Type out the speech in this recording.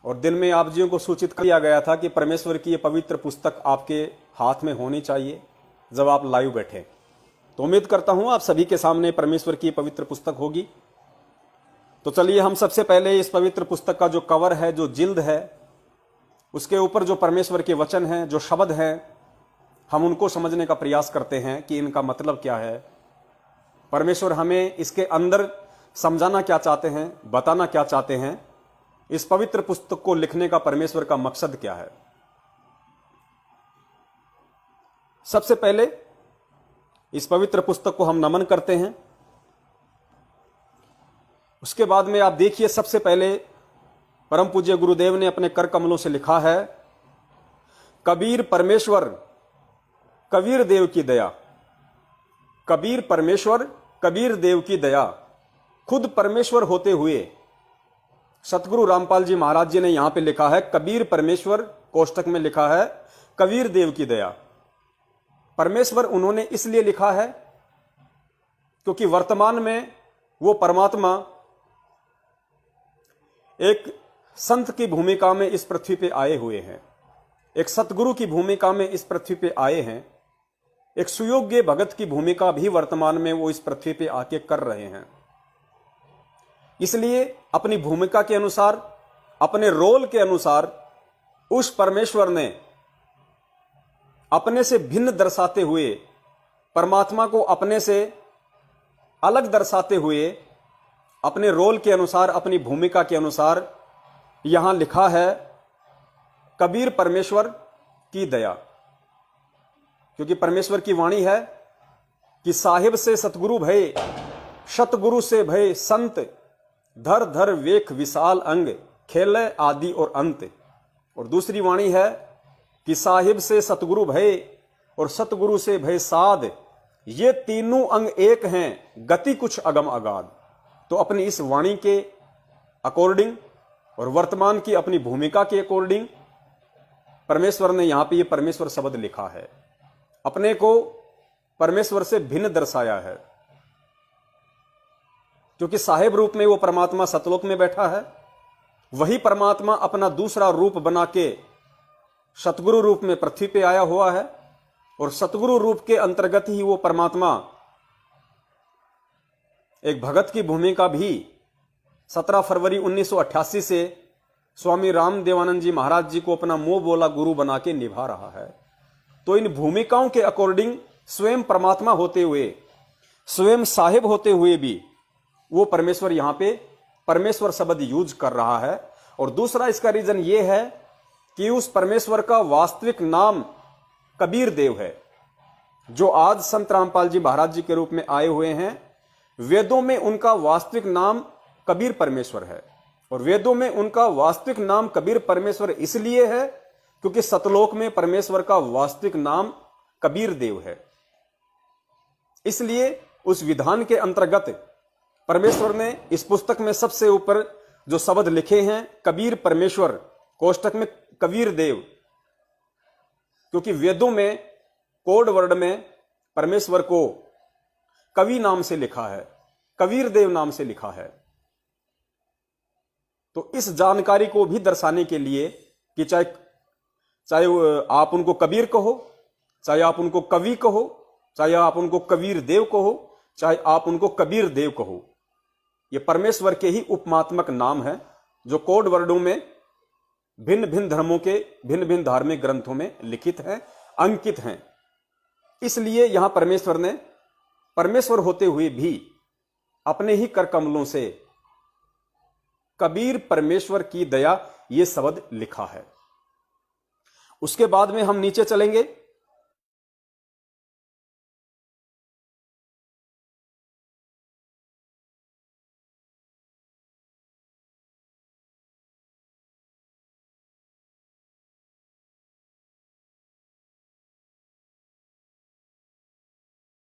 और दिन में आप जियों को सूचित किया गया था कि परमेश्वर की ये पवित्र पुस्तक आपके हाथ में होनी चाहिए जब आप लाइव बैठे। तो उम्मीद करता हूं आप सभी के सामने परमेश्वर की पवित्र पुस्तक होगी। तो चलिए हम सबसे पहले इस पवित्र पुस्तक का जो कवर है, जो जिल्द है, उसके ऊपर जो परमेश्वर के वचन हैं, जो शब्द हैं, हम उनको समझने का प्रयास करते हैं कि इनका मतलब क्या है। परमेश्वर हमें इसके अंदर समझाना क्या चाहते हैं, बताना क्या चाहते हैं, इस पवित्र पुस्तक को लिखने का परमेश्वर का मकसद क्या है। सबसे पहले इस पवित्र पुस्तक को हम नमन करते हैं। उसके बाद में आप देखिए, सबसे पहले परम पूज्य गुरुदेव ने अपने कर कमलों से लिखा है, कबीर परमेश्वर कबीर देव की दया। कबीर परमेश्वर कबीर देव की दया। खुद परमेश्वर होते हुए सतगुरु रामपाल जी महाराज जी ने यहां पे लिखा है, कबीर परमेश्वर, कोष्टक में लिखा है कबीर देव की दया। परमेश्वर उन्होंने इसलिए लिखा है क्योंकि वर्तमान में वो परमात्मा एक संत की भूमिका में इस पृथ्वी पे आए हुए हैं, एक सतगुरु की भूमिका में इस पृथ्वी पे आए हैं, एक सुयोग्य भगत की भूमिका भी वर्तमान में वो इस पृथ्वी पे आके कर रहे हैं। इसलिए अपनी भूमिका के अनुसार, अपने रोल के अनुसार उस परमेश्वर ने अपने से भिन्न दर्शाते हुए, परमात्मा को अपने से अलग दर्शाते हुए, अपने रोल के अनुसार, अपनी भूमिका के अनुसार यहां लिखा है कबीर परमेश्वर की दया। क्योंकि परमेश्वर की वाणी है कि साहिब से सतगुरु भय, सतगुरु से भय संत, धर धर वेख विशाल अंग, खेले आदि और अंत। और दूसरी वाणी है कि साहिब से सतगुरु भय और सतगुरु से भय साध, ये तीनों अंग एक हैं, गति कुछ अगम अगाध। तो अपनी इस वाणी के अकॉर्डिंग और वर्तमान की अपनी भूमिका के अकॉर्डिंग परमेश्वर ने यहां पे ये परमेश्वर शब्द लिखा है, अपने को परमेश्वर से भिन्न दर्शाया है। क्योंकि साहेब रूप में वो परमात्मा सतलोक में बैठा है, वही परमात्मा अपना दूसरा रूप बना के सतगुरु रूप में पृथ्वी पे आया हुआ है, और सतगुरु रूप के अंतर्गत ही वो परमात्मा एक भगत की भूमिका भी 17 फरवरी 1988 से स्वामी रामदेवानंद जी महाराज जी को अपना मुंह बोला गुरु बना के निभा रहा है। तो इन भूमिकाओं के अकॉर्डिंग स्वयं परमात्मा होते हुए, स्वयं साहिब होते हुए भी वो परमेश्वर यहां पे परमेश्वर शब्द यूज कर रहा है। और दूसरा इसका रीजन ये है कि उस परमेश्वर का वास्तविक नाम कबीर देव है, जो आज संत रामपाल जी महाराज जी के रूप में आए हुए हैं। वेदों में उनका वास्तविक नाम कबीर परमेश्वर है, और वेदों में उनका वास्तविक नाम कबीर परमेश्वर इसलिए है क्योंकि सतलोक में परमेश्वर का वास्तविक नाम कबीर देव है। इसलिए उस विधान के अंतर्गत परमेश्वर ने इस पुस्तक में सबसे ऊपर जो शब्द लिखे हैं कबीर परमेश्वर, कोष्टक में कबीर देव, क्योंकि वेदों में कोड वर्ड में परमेश्वर को कवि नाम से लिखा है, कबीर देव नाम से लिखा है। तो इस जानकारी को भी दर्शाने के लिए कि चाहे आप उनको कबीर कहो, चाहे आप उनको कवि कहो, चाहे आप उनको कबीर देव कहो, चाहे आप उनको कबीर देव कहो, ये परमेश्वर के ही उपमात्मक नाम है, जो कोड वर्डों में भिन्न भिन्न धर्मों के भिन्न भिन्न धार्मिक ग्रंथों में लिखित हैं, अंकित हैं। इसलिए यहां परमेश्वर ने परमेश्वर होते हुए भी अपने ही कर कमलों से कबीर परमेश्वर की दया ये शब्द लिखा है। उसके बाद में हम नीचे चलेंगे